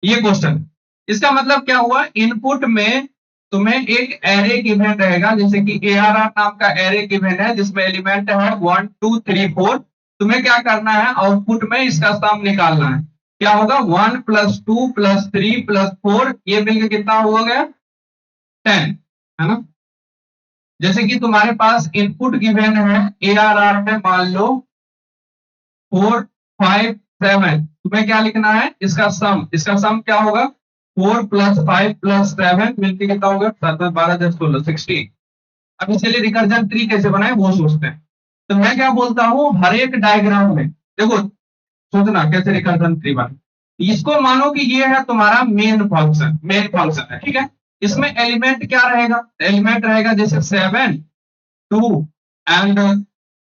ये क्वेश्चन। इसका मतलब क्या हुआ, इनपुट में तुम्हें एक एरे गिवन रहेगा, जैसे कि ARR नाम का एरे गिवन है जिसमें एलिमेंट है 1 2 3 4। तुम्हें क्या करना है, आउटपुट में इसका सम निकालना है। क्या होगा, 1 + 2 + 3 + 4, ये मिलकर कितना हो गया, 10, है ना। जैसे कि तुम्हारे पास इनपुट गिवन है ARR में, मान लो 4 5 7, तुम्हें क्या लिखना है, इसका सम। इसका सम क्या होगा, 4 + 5 + 7 मिलकर कितना होगा, 7 12 10 16 16। अब इसके लिए रिकर्जन ट्री कैसे बनाए वो सोचते हैं। तो मैं क्या बोलता हूं, हर एक डायग्राम में देखो, सोचना कैसे रिकर्जन ट्री बने। इसको मानो कि ये है तुम्हारा मेन फंक्शन है, ठीक है। इसमें एलिमेंट क्या रहेगा, एलिमेंट रहेगा जैसे 7 2 एंड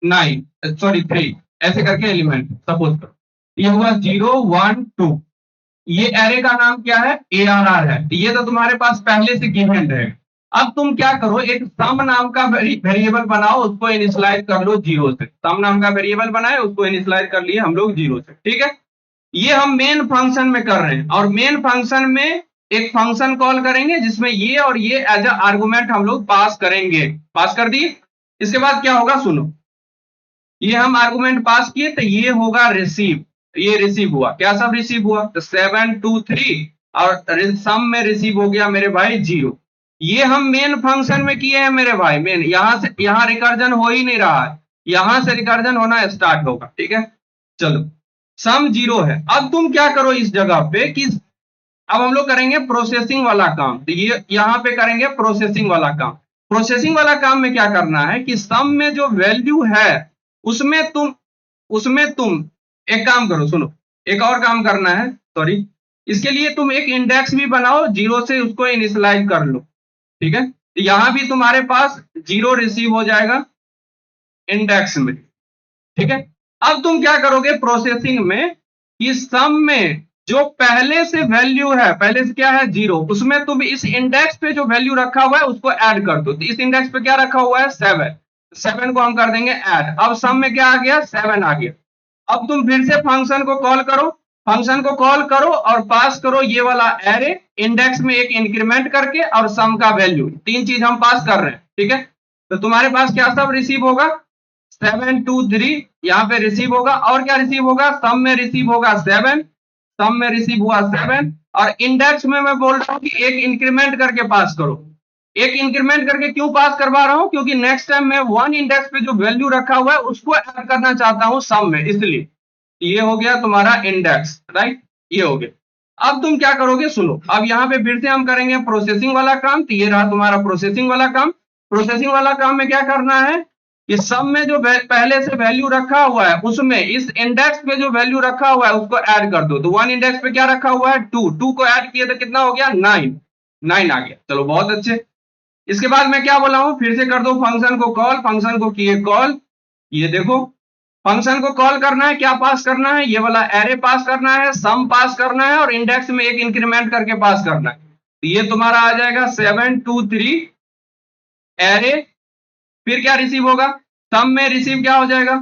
9, सॉरी 3, ऐसे करके एलिमेंट सपोज करो। ये हुआ 0 1 2। ये एरे का नाम क्या है, ARR है। ये तो तुम्हारे पास पहले से गिवन है। अब तुम क्या करो, एक सम नाम का वेरिएबल बनाओ, उसको इनिशियलाइज कर लो 0 से। सम नाम का वेरिएबल बनाए, उसको इनिशियलाइज कर लिए हम लोग 0 से, ठीक है। ये हम मेन फंक्शन में कर रहे हैं, और मेन फंक्शन में एक फंक्शन कॉल करेंगे जिसमें ये और ये एज अ आर्गुमेंट हम लोग पास करेंगे। पास कर दिए, इसके बाद क्या होगा सुनो, ये हम आर्गुमेंट पास किए तो ये होगा रिसीव। ये रिसीव हुआ, क्या सब रिसीव हुआ, तो 7 2 3, और सम में रिसीव हो गया मेरे भाई 0। ये हम मेन फंक्शन में किए हैं मेरे भाई, मेन। यहां से यहां रिकर्जन हो ही नहीं रहा है, यहां से रिकर्जन होना स्टार्ट होगा, ठीक है। चलो, सम 0 है। अब तुम क्या करो इस जगह पे कि अब हम लोग करेंगे प्रोसेसिंग वाला काम। तो ये यहां पे करेंगे प्रोसेसिंग वाला काम। प्रोसेसिंग वाला काम में क्या करना है कि सम में जो वैल्यू है उसमें तुम एक काम करो, सुनो, एक और काम करना है, सॉरी। इसके लिए तुम एक इंडेक्स भी बनाओ, 0 से उसको इनिशियलाइज कर लो, ठीक है। तो यहां भी तुम्हारे पास 0 रिसीव हो जाएगा इंडेक्स में, ठीक है। अब तुम क्या करोगे प्रोसेसिंग में, कि सम में जो पहले से वैल्यू है, पहले से क्या है 0, उसमें तुम इस इंडेक्स पे जो वैल्यू रखा हुआ है उसको ऐड कर दो। तो इस इंडेक्स पे क्या रखा हुआ है, 7। 7 को हम कर देंगे ऐड। अब सम में क्या आ गया, 7 आ गया। अब तुम फिर से फंक्शन को कॉल करो, फंक्शन को कॉल करो और पास करो ये वाला एरे, इंडेक्स में एक इंक्रीमेंट करके और सम का वैल्यू, तीन चीज हम पास कर रहे हैं, ठीक है। तो तुम्हारे पास क्या सब रिसीव होगा, 7 2 3, यहाँ पे रिसीव होगा। और क्या रिसीव होगा, सम में रिसीव होगा 7, सम में रिसीव हुआ 7। और इंडेक्स में मैं बोल रहा हूँ कि एक इंक्रीमेंट करके पास करो। एक इंक्रीमेंट करके क्यों पास करवा रहा हूं, क्योंकि नेक्स्ट टाइम मैं 1 इंडेक्स पे जो वैल्यू रखा हुआ है उसको ऐड करना चाहता हूं सम में, इसलिए। ये हो गया तुम्हारा इंडेक्स, राइट, ये हो गया। अब तुम क्या करोगे, सुनो, अब यहाँ पे फिर से हम करेंगे प्रोसेसिंग वाला काम। तो ये रहा तुम्हारा प्रोसेसिंग वाला काम। प्रोसेसिंग वाला काम में क्या करना है कि सम में जो पहले से वैल्यू रखा हुआ है उसमें इस इंडेक्स पे जो वैल्यू रखा हुआ है उसको ऐड कर दो। तो 1 इंडेक्स पे क्या रखा हुआ है, 2, 2 को ऐड किए तो कितना हो गया, 9, 9 आ गया। चलो बहुत अच्छे। इसके बाद मैं क्या बोला हूं, फिर से कर दो फंक्शन को कॉल, फंक्शन को किए कॉल। ये देखो, फंक्शन को कॉल करना है, क्या पास करना है, ये वाला एरे पास करना है, सम पास करना है, और इंडेक्स में एक इंक्रीमेंट करके पास करना है। तो ये तुम्हारा आ जाएगा 7 2 3 एरे। फिर क्या रिसीव होगा, सम में रिसीव क्या हो जाएगा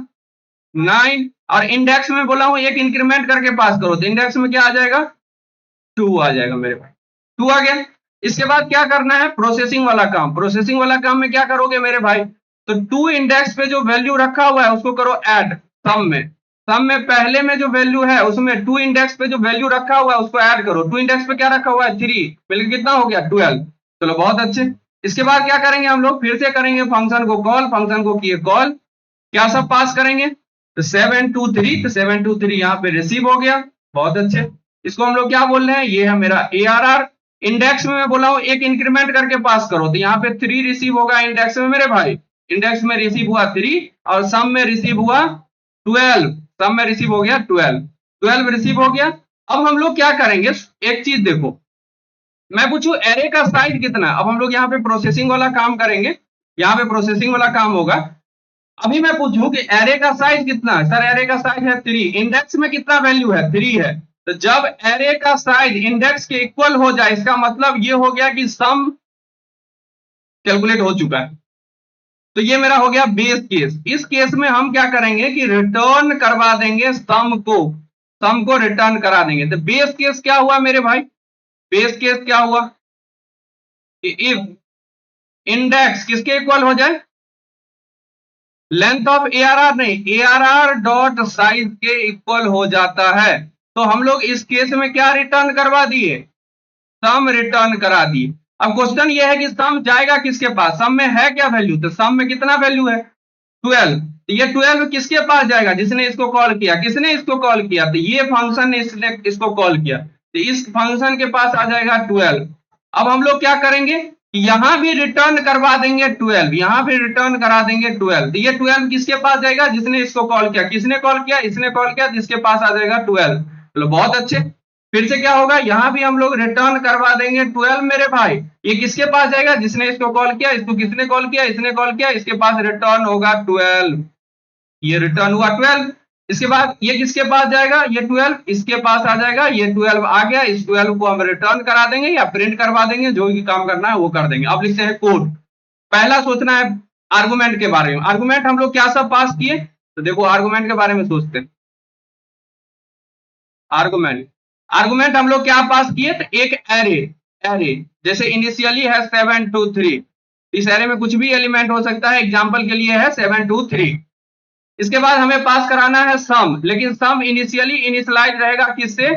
9, और इंडेक्स में बोला हूं एक इंक्रीमेंट करके पास करो, तो इंडेक्स में क्या आ जाएगा, 2 आ जाएगा मेरे पास, 2 आ गया। इसके बाद क्या करना है, प्रोसेसिंग वाला काम। प्रोसेसिंग वाला काम में क्या करोगे मेरे भाई, तो 2 इंडेक्स पे जो वैल्यू रखा हुआ है उसको करो ऐड सम में। सम में पहले में जो वैल्यू है उसमें 2 इंडेक्स पे जो वैल्यू रखा हुआ है उसको ऐड करो। 2 इंडेक्स पे क्या रखा हुआ है, 3, मिलकर कितना हो गया, 12। चलो बहुत अच्छे। इसके बाद क्या करेंगे हम लोग, फिर से करेंगे फंक्शन को कॉल, फंक्शन को किए कॉल, क्या सब पास करेंगे, तो 7 2 3, तो 7 2 3 यहाँ पे रिसीव हो गया, बहुत अच्छे। इसको हम लोग क्या बोल रहे हैं, ये है मेरा ARR। इंडेक्स में मैं बोला हूं एक इंक्रीमेंट करके पास करो, तो यहाँ पे 3 रिसीव होगा इंडेक्स में मेरे भाई। इंडेक्स में रिसीव हुआ 3, और सम में रिसीव हुआ 12, सम में रिसीव हो गया 12, 12 रिसीव हो गया। अब हम लोग क्या करेंगे, एक चीज देखो, मैं पूछू एरे का साइज कितना। अब हम लोग यहाँ पे प्रोसेसिंग वाला काम करेंगे, यहाँ पे प्रोसेसिंग वाला काम होगा। अभी मैं पूछूं कि एरे का साइज कितना है, सर एरे का साइज है 3, इंडेक्स में कितना वैल्यू है, 3 है। तो जब एरे का साइज इंडेक्स के इक्वल हो जाए, इसका मतलब ये हो गया कि सम कैलकुलेट हो चुका है। तो ये मेरा हो गया बेस केस। इस केस में हम क्या करेंगे कि रिटर्न करवा देंगे सम को। सम को रिटर्न करा देंगे। तो बेस केस क्या हुआ मेरे भाई, बेस केस क्या हुआ, इफ इंडेक्स किसके इक्वल हो जाए, लेंथ ऑफ ARR नहीं, ARR डॉट साइज के इक्वल हो जाता है। तो हम लोग इस केस में क्या रिटर्न करवा दिए, सम रिटर्न करा दिए। अब क्वेश्चन ये है कि सम जाएगा किसके पास, सम में है क्या वैल्यू, तो सम में कितना वैल्यू है 12, तो ये 12 किसके पास जाएगा, जिसने इसको कॉल किया, किसने इसको कॉल किया, तो ये फंक्शन ने इसने इसको कॉल किया, तो इस फंक्शन के पास आ जाएगा 12। अब हम लोग क्या करेंगे, यहां भी रिटर्न करवा देंगे 12, यहां भी रिटर्न करा देंगे 12, तो ये 12 किसके पास जाएगा, जिसने इसको कॉल किया, किसने कॉल किया, इसने कॉल किया, जिसके पास आ जाएगा 12। चलो बहुत अच्छे, फिर से क्या होगा, यहां भी हम लोग रिटर्न करवा देंगे 12 मेरे भाई, ये किसके पास जाएगा, जिसने इसको कॉल किया, इसको किसने कॉल किया, इसने कॉल किया, इसके पास रिटर्न होगा 12, ये रिटर्न हुआ 12। इसके बाद ये किसके पास जाएगा, ये 12 इसके पास आ जाएगा, ये 12 आ गया, इस 12 को हम रिटर्न करा देंगे या प्रिंट करवा देंगे, जो भी काम करना है वो कर देंगे। अब लिखते हैं कोड। पहला सोचना है आर्गुमेंट के बारे में, आर्गुमेंट हम लोग क्या सब पास किए, तो देखो आर्गुमेंट के बारे में सोचते हैं। आर्गुमेंट, आर्गुमेंट हम लोग क्या पास किए, तो एक एरे, एरे जैसे इनिशियली है 7 2 3, इस एरे में कुछ भी एलिमेंट हो सकता है, एग्जांपल के लिए है 7 2 3। इसके बाद हमें पास कराना है सम, लेकिन सम इनिशियली इनिशियलाइज रहेगा किससे,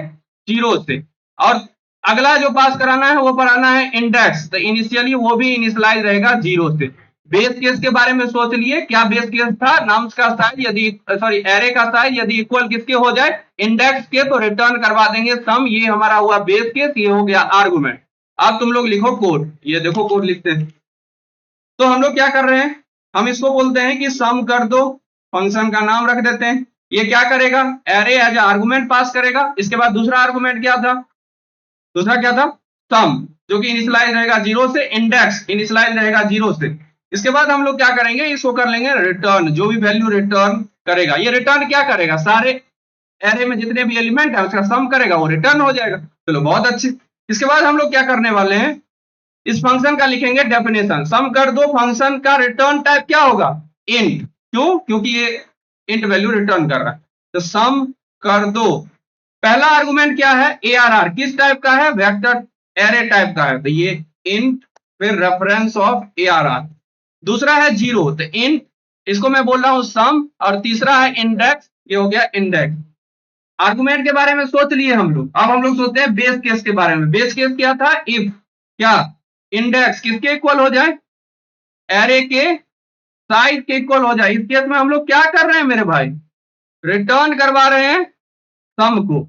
0 से, और अगला जो पास कराना है वो कराना है इंडेक्स, तो इनिशियली वो भी इनिशियलाइज रहेगा 0 से। बेस केस के बारे में सोच लिए, क्या बेस केस था, नम्स का साइज यदि सॉरी एरे का साइज यदि इक्वल किसके हो जाए, इंडेक्स के, तो रिटर्न करवा देंगे सम, ये हमारा हुआ बेस केस, ये हो गया आर्गुमेंट। अब तुम लोग लिखो कोड, ये देखो कोड लिखते हैं। तो हम लोग क्या कर रहे हैं, हम इसको बोलते हैं कि सम कर दो, फंक्शन का नाम रख देते हैं, ये क्या करेगा, एरे एज आर्गुमेंट पास करेगा। इसके बाद दूसरा आर्गुमेंट क्या था, दूसरा क्या था, सम, जो कि इनिशियलाइज रहेगा 0 से, इंडेक्स इनिशियलाइज रहेगा 0 से। इसके बाद हम लोग क्या करेंगे, इसको कर लेंगे रिटर्न, जो भी वैल्यू रिटर्न करेगा, ये रिटर्न क्या करेगा, सारे एरे में जितने भी एलिमेंट है उसका सम करेगा, वो रिटर्न हो जाएगा। चलो बहुत अच्छे। इसके बाद हम लोग क्या करने वाले हैं, इस फंक्शन का लिखेंगे डेफिनेशन, सम कर दो फंक्शन का रिटर्न टाइप क्या होगा, इंट, क्यों, क्योंकि ये इंट वैल्यू रिटर्न कर रहा है, तो सम कर दो। पहला आर्गुमेंट क्या है, ARR, किस टाइप का है, वेक्टर एरे टाइप का है, तो ये इंट फिर रेफरेंस ऑफ ARR। दूसरा है 0, तो इंट, इसको मैं बोल रहा हूं सम, और तीसरा है इंडेक्स, ये हो गया इंडेक्स। आर्गुमेंट के बारे में सोच लिए हम लोग, अब हम लोग सोचते हैं बेस केस के बारे में। बेस केस क्या था, इफ क्या इंडेक्स किसके इक्वल हो जाए, एरे के साइज के इक्वल हो जाए। इस केस में हम लोग क्या कर रहे हैं मेरे भाई, रिटर्न करवा रहे हैं सम को,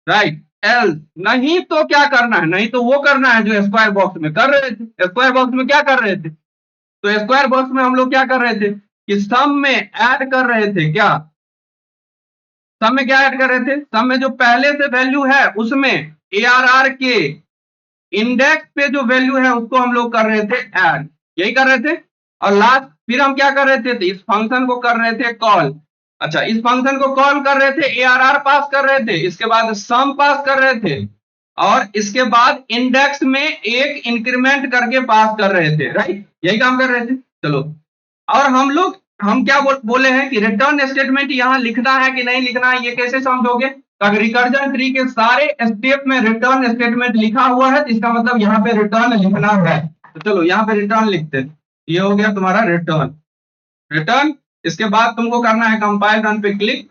राइट। एल नहीं तो क्या करना है, नहीं तो वो करना है जो स्क्वायर बॉक्स में कर रहे थे। स्क्वायर बॉक्स में क्या कर रहे थे, तो स्क्वायर बॉक्स में हम लोग क्या कर रहे थे कि सम में ऐड कर रहे थे, क्या सम में क्या ऐड कर रहे थे, सम में जो पहले से वैल्यू है उसमें ARR के इंडेक्स पे जो वैल्यू है उसको हम लोग कर रहे थे ऐड, यही कर रहे थे। और लास्ट फिर हम क्या कर रहे थे, तो इस फंक्शन को कर रहे थे कॉल। अच्छा, इस फंक्शन को कॉल कर रहे थे, ARR पास कर रहे थे, इसके बाद सम पास कर रहे थे, और इसके बाद इंडेक्स में एक इंक्रीमेंट करके पास कर रहे थे, राइट, यही काम कर रहे थे। चलो, और हम क्या बोले हैं कि रिटर्न स्टेटमेंट यहाँ लिखना है कि नहीं लिखना है, ये कैसे समझोगे, अगर रिकर्जन ट्री के सारे स्टेप में रिटर्न स्टेटमेंट लिखा हुआ है तो इसका मतलब यहाँ पे रिटर्न लिखना है। तो चलो यहाँ पे रिटर्न लिखते हैं, ये हो गया तुम्हारा रिटर्न, रिटर्न। इसके बाद तुमको करना है कंपाइल रन पे क्लिक।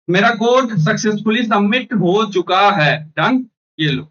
मेरा कोड सक्सेसफुली सबमिट हो चुका है, डन, ये लो।